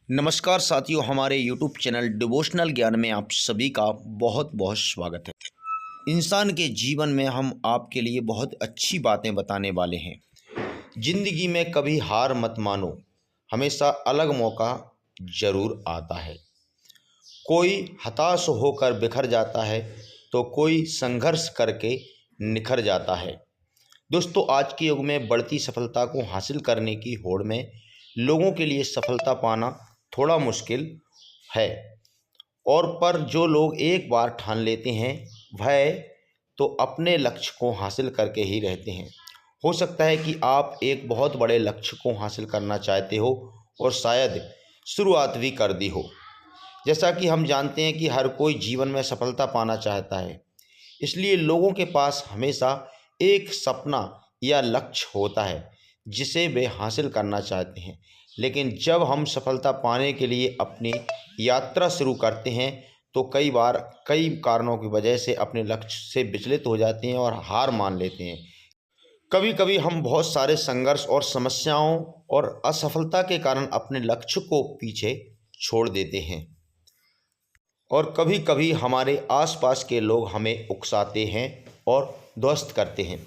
नमस्कार साथियों, हमारे YouTube चैनल डिवोशनल ज्ञान में आप सभी का बहुत बहुत स्वागत है। इंसान के जीवन में हम आपके लिए बहुत अच्छी बातें बताने वाले हैं। जिंदगी में कभी हार मत मानो, हमेशा अलग मौका जरूर आता है। कोई हताश होकर बिखर जाता है तो कोई संघर्ष करके निखर जाता है। दोस्तों, आज के युग में बढ़ती सफलता को हासिल करने की होड़ में लोगों के लिए सफलता पाना थोड़ा मुश्किल है। और पर जो लोग एक बार ठान लेते हैं वह तो अपने लक्ष्य को हासिल करके ही रहते हैं। हो सकता है कि आप एक बहुत बड़े लक्ष्य को हासिल करना चाहते हो और शायद शुरुआत भी कर दी हो। जैसा कि हम जानते हैं कि हर कोई जीवन में सफलता पाना चाहता है, इसलिए लोगों के पास हमेशा एक सपना या लक्ष्य होता है जिसे वे हासिल करना चाहते हैं। लेकिन जब हम सफलता पाने के लिए अपनी यात्रा शुरू करते हैं तो कई बार कई कारणों की वजह से अपने लक्ष्य से विचलित हो जाते हैं और हार मान लेते हैं। कभी कभी हम बहुत सारे संघर्ष और समस्याओं और असफलता के कारण अपने लक्ष्य को पीछे छोड़ देते हैं। और कभी कभी हमारे आसपास के लोग हमें उकसाते हैं और ध्वस्त करते हैं।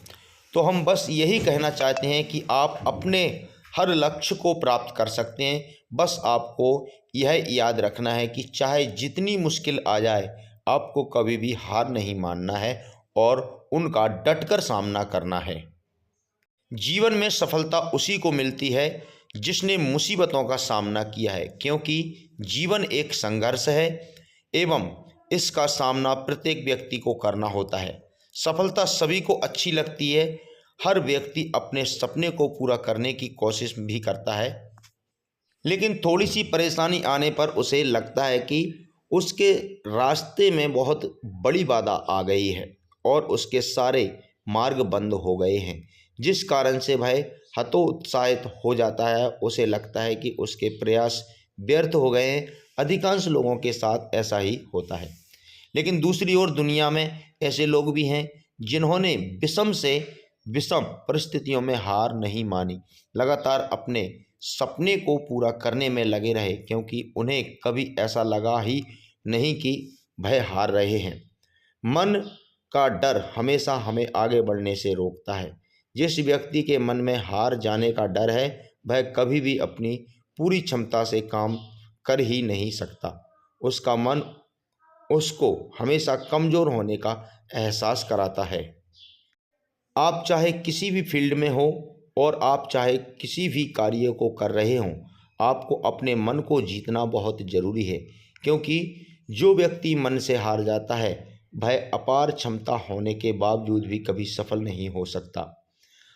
तो हम बस यही कहना चाहते हैं कि आप अपने हर लक्ष्य को प्राप्त कर सकते हैं। बस आपको यह याद रखना है कि चाहे जितनी मुश्किल आ जाए, आपको कभी भी हार नहीं मानना है और उनका डटकर सामना करना है। जीवन में सफलता उसी को मिलती है जिसने मुसीबतों का सामना किया है, क्योंकि जीवन एक संघर्ष है एवं इसका सामना प्रत्येक व्यक्ति को करना होता है। सफलता सभी को अच्छी लगती है। हर व्यक्ति अपने सपने को पूरा करने की कोशिश भी करता है, लेकिन थोड़ी सी परेशानी आने पर उसे लगता है कि उसके रास्ते में बहुत बड़ी बाधा आ गई है और उसके सारे मार्ग बंद हो गए हैं, जिस कारण से वह हतोत्साहित हो जाता है। उसे लगता है कि उसके प्रयास व्यर्थ हो गए हैं। अधिकांश लोगों के साथ ऐसा ही होता है। लेकिन दूसरी ओर दुनिया में ऐसे लोग भी हैं जिन्होंने विषम से विषम परिस्थितियों में हार नहीं मानी, लगातार अपने सपने को पूरा करने में लगे रहे, क्योंकि उन्हें कभी ऐसा लगा ही नहीं कि वह हार रहे हैं। मन का डर हमेशा हमें आगे बढ़ने से रोकता है। जिस व्यक्ति के मन में हार जाने का डर है, वह कभी भी अपनी पूरी क्षमता से काम कर ही नहीं सकता। उसका मन उसको हमेशा कमज़ोर होने का एहसास कराता है। आप चाहे किसी भी फील्ड में हो और आप चाहे किसी भी कार्य को कर रहे हों, आपको अपने मन को जीतना बहुत ज़रूरी है, क्योंकि जो व्यक्ति मन से हार जाता है वह अपार क्षमता होने के बावजूद भी कभी सफल नहीं हो सकता।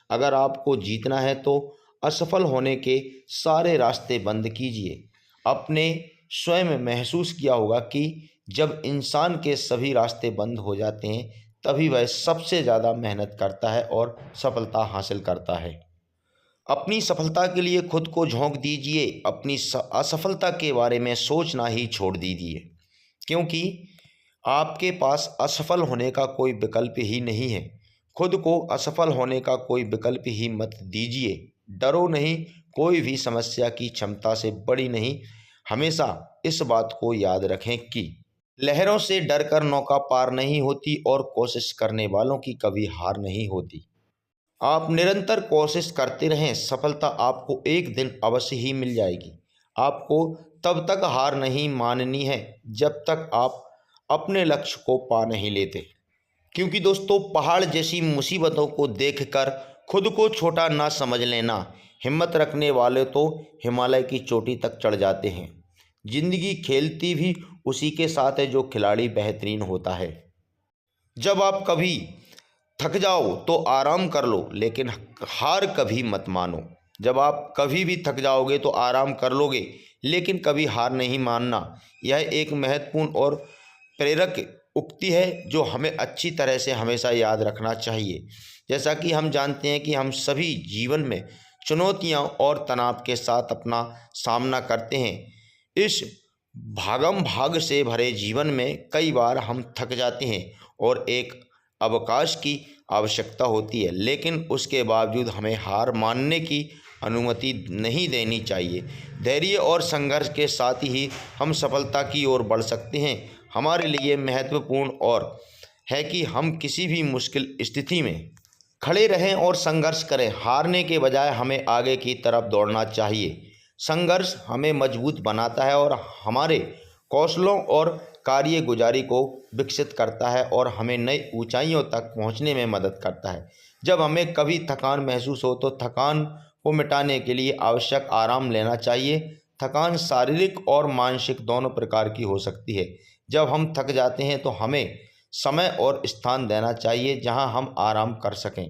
अगर आपको जीतना है तो असफल होने के सारे रास्ते बंद कीजिए। आपने स्वयं महसूस किया होगा कि जब इंसान के सभी रास्ते बंद हो जाते हैं तभी वह सबसे ज़्यादा मेहनत करता है और सफलता हासिल करता है। अपनी सफलता के लिए खुद को झोंक दीजिए। अपनी असफलता के बारे में सोचना ही छोड़ दीजिए, क्योंकि आपके पास असफल होने का कोई विकल्प ही नहीं है। खुद को असफल होने का कोई विकल्प ही मत दीजिए। डरो नहीं, कोई भी समस्या की क्षमता से बड़ी नहीं। हमेशा इस बात को याद रखें कि लहरों से डरकर नौका पार नहीं होती और कोशिश करने वालों की कभी हार नहीं होती। आप निरंतर कोशिश करते रहें, सफलता आपको एक दिन अवश्य ही मिल जाएगी। आपको तब तक हार नहीं माननी है जब तक आप अपने लक्ष्य को पा नहीं लेते, क्योंकि दोस्तों, पहाड़ जैसी मुसीबतों को देखकर खुद को छोटा ना समझ लेना। हिम्मत रखने वाले तो हिमालय की चोटी तक चढ़ जाते हैं। जिंदगी खेलती भी उसी के साथ है जो खिलाड़ी बेहतरीन होता है। जब आप कभी थक जाओ तो आराम कर लो, लेकिन हार कभी मत मानो। जब आप कभी भी थक जाओगे तो आराम कर लोगे, लेकिन कभी हार नहीं मानना। यह एक महत्वपूर्ण और प्रेरक उक्ति है जो हमें अच्छी तरह से हमेशा याद रखना चाहिए। जैसा कि हम जानते हैं कि हम सभी जीवन में चुनौतियां और तनाव के साथ अपना सामना करते हैं। इस भागम भाग से भरे जीवन में कई बार हम थक जाते हैं और एक अवकाश की आवश्यकता होती है, लेकिन उसके बावजूद हमें हार मानने की अनुमति नहीं देनी चाहिए। धैर्य और संघर्ष के साथ ही हम सफलता की ओर बढ़ सकते हैं। हमारे लिए महत्वपूर्ण और है कि हम किसी भी मुश्किल स्थिति में खड़े रहें और संघर्ष करें। हारने के बजाय हमें आगे की तरफ दौड़ना चाहिए। संघर्ष हमें मजबूत बनाता है और हमारे कौशलों और कार्यगुजारी को विकसित करता है और हमें नई ऊंचाइयों तक पहुंचने में मदद करता है। जब हमें कभी थकान महसूस हो तो थकान को मिटाने के लिए आवश्यक आराम लेना चाहिए। थकान शारीरिक और मानसिक दोनों प्रकार की हो सकती है। जब हम थक जाते हैं तो हमें समय और स्थान देना चाहिए जहां हम आराम कर सकें,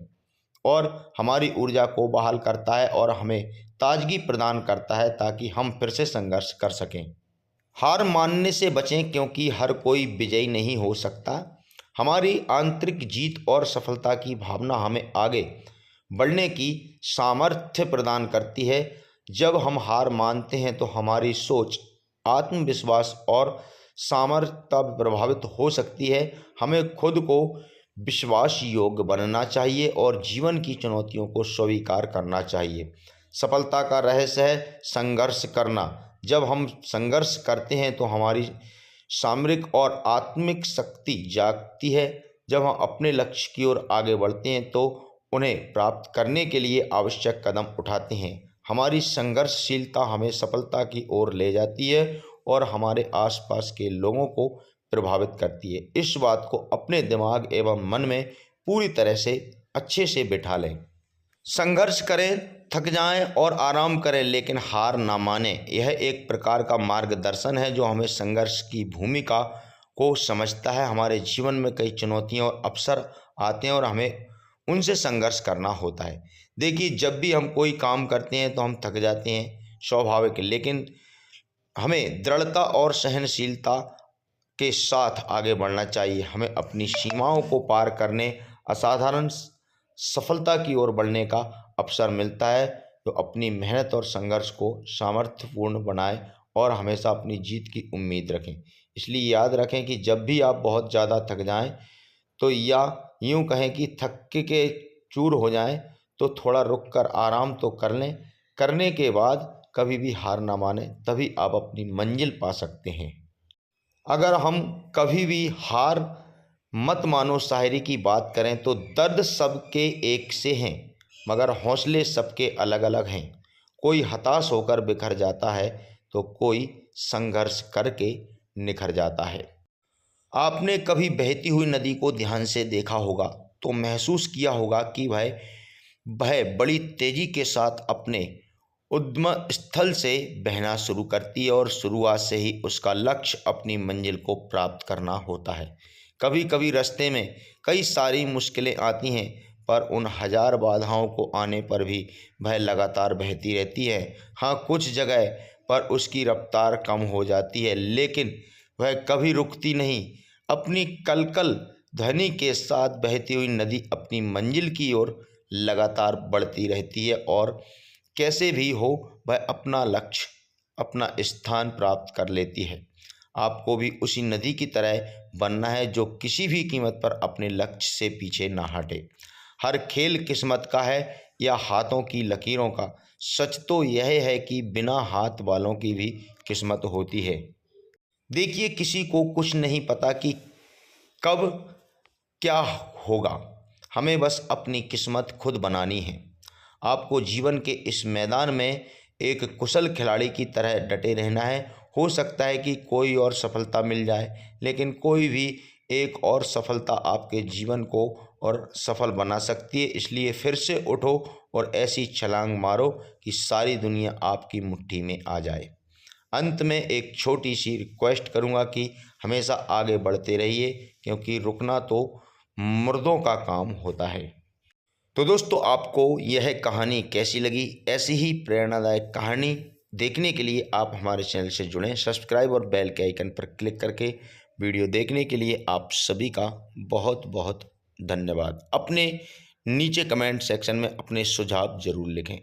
और हमारी ऊर्जा को बहाल करता है और हमें ताजगी प्रदान करता है ताकि हम फिर से संघर्ष कर सकें। हार मानने से बचें क्योंकि हर कोई विजयी नहीं हो सकता। हमारी आंतरिक जीत और सफलता की भावना हमें आगे बढ़ने की सामर्थ्य प्रदान करती है। जब हम हार मानते हैं तो हमारी सोच, आत्मविश्वास और सामर्थ्य प्रभावित हो सकती है। हमें खुद को विश्वास योग्य बनना चाहिए और जीवन की चुनौतियों को स्वीकार करना चाहिए। सफलता का रहस्य है संघर्ष करना। जब हम संघर्ष करते हैं तो हमारी सामरिक और आत्मिक शक्ति जागती है। जब हम अपने लक्ष्य की ओर आगे बढ़ते हैं तो उन्हें प्राप्त करने के लिए आवश्यक कदम उठाते हैं। हमारी संघर्षशीलता हमें सफलता की ओर ले जाती है और हमारे आसपास के लोगों को प्रभावित करती है। इस बात को अपने दिमाग एवं मन में पूरी तरह से अच्छे से बिठा लें। संघर्ष करें, थक जाएं और आराम करें, लेकिन हार ना मानें। यह एक प्रकार का मार्गदर्शन है जो हमें संघर्ष की भूमिका को समझता है। हमारे जीवन में कई चुनौतियां और अवसर आते हैं और हमें उनसे संघर्ष करना होता है। देखिए, जब भी हम कोई काम करते हैं तो हम थक जाते हैं, स्वाभाविक है, लेकिन हमें दृढ़ता और सहनशीलता के साथ आगे बढ़ना चाहिए। हमें अपनी सीमाओं को पार करने असाधारण सफलता की ओर बढ़ने का अवसर मिलता है। तो अपनी मेहनत और संघर्ष को सामर्थ्यपूर्ण बनाएं और हमेशा अपनी जीत की उम्मीद रखें। इसलिए याद रखें कि जब भी आप बहुत ज़्यादा थक जाएं तो, या यूं कहें कि थक के चूर हो जाएं, तो थोड़ा रुक कर आराम तो कर लें। करने के बाद कभी भी हार ना माने, तभी आप अपनी मंजिल पा सकते हैं। अगर हम कभी भी हार मत मानो शायरी की बात करें तो दर्द सबके एक से हैं मगर हौसले सबके अलग अलग हैं। कोई हताश होकर बिखर जाता है तो कोई संघर्ष करके निखर जाता है। आपने कभी बहती हुई नदी को ध्यान से देखा होगा तो महसूस किया होगा कि वह बड़ी तेजी के साथ अपने उद्गम स्थल से बहना शुरू करती है और शुरुआत से ही उसका लक्ष्य अपनी मंजिल को प्राप्त करना होता है। कभी कभी रास्ते में कई सारी मुश्किलें आती हैं, पर उन हजार बाधाओं को आने पर भी वह लगातार बहती रहती है। हाँ, कुछ जगह पर उसकी रफ्तार कम हो जाती है, लेकिन वह कभी रुकती नहीं। अपनी कलकल ध्वनि के साथ बहती हुई नदी अपनी मंजिल की ओर लगातार बढ़ती रहती है और कैसे भी हो वह अपना लक्ष्य, अपना स्थान प्राप्त कर लेती है। आपको भी उसी नदी की तरह बनना है जो किसी भी कीमत पर अपने लक्ष्य से पीछे ना हटे। हर खेल किस्मत का है या हाथों की लकीरों का। सच तो यह है कि बिना हाथ वालों की भी किस्मत होती है। देखिए, किसी को कुछ नहीं पता कि कब क्या होगा, हमें बस अपनी किस्मत खुद बनानी है। आपको जीवन के इस मैदान में एक कुशल खिलाड़ी की तरह डटे रहना है। हो सकता है कि कोई और सफलता मिल जाए, लेकिन कोई भी एक और सफलता आपके जीवन को और सफल बना सकती है। इसलिए फिर से उठो और ऐसी छलांग मारो कि सारी दुनिया आपकी मुट्ठी में आ जाए। अंत में एक छोटी सी रिक्वेस्ट करूंगा कि हमेशा आगे बढ़ते रहिए, क्योंकि रुकना तो मुर्दों का काम होता है। तो दोस्तों, आपको यह कहानी कैसी लगी? ऐसी ही प्रेरणादायक कहानी देखने के लिए आप हमारे चैनल से जुड़ें। सब्सक्राइब और बेल के आइकन पर क्लिक करके वीडियो देखने के लिए आप सभी का बहुत बहुत धन्यवाद। अपने नीचे कमेंट सेक्शन में अपने सुझाव ज़रूर लिखें।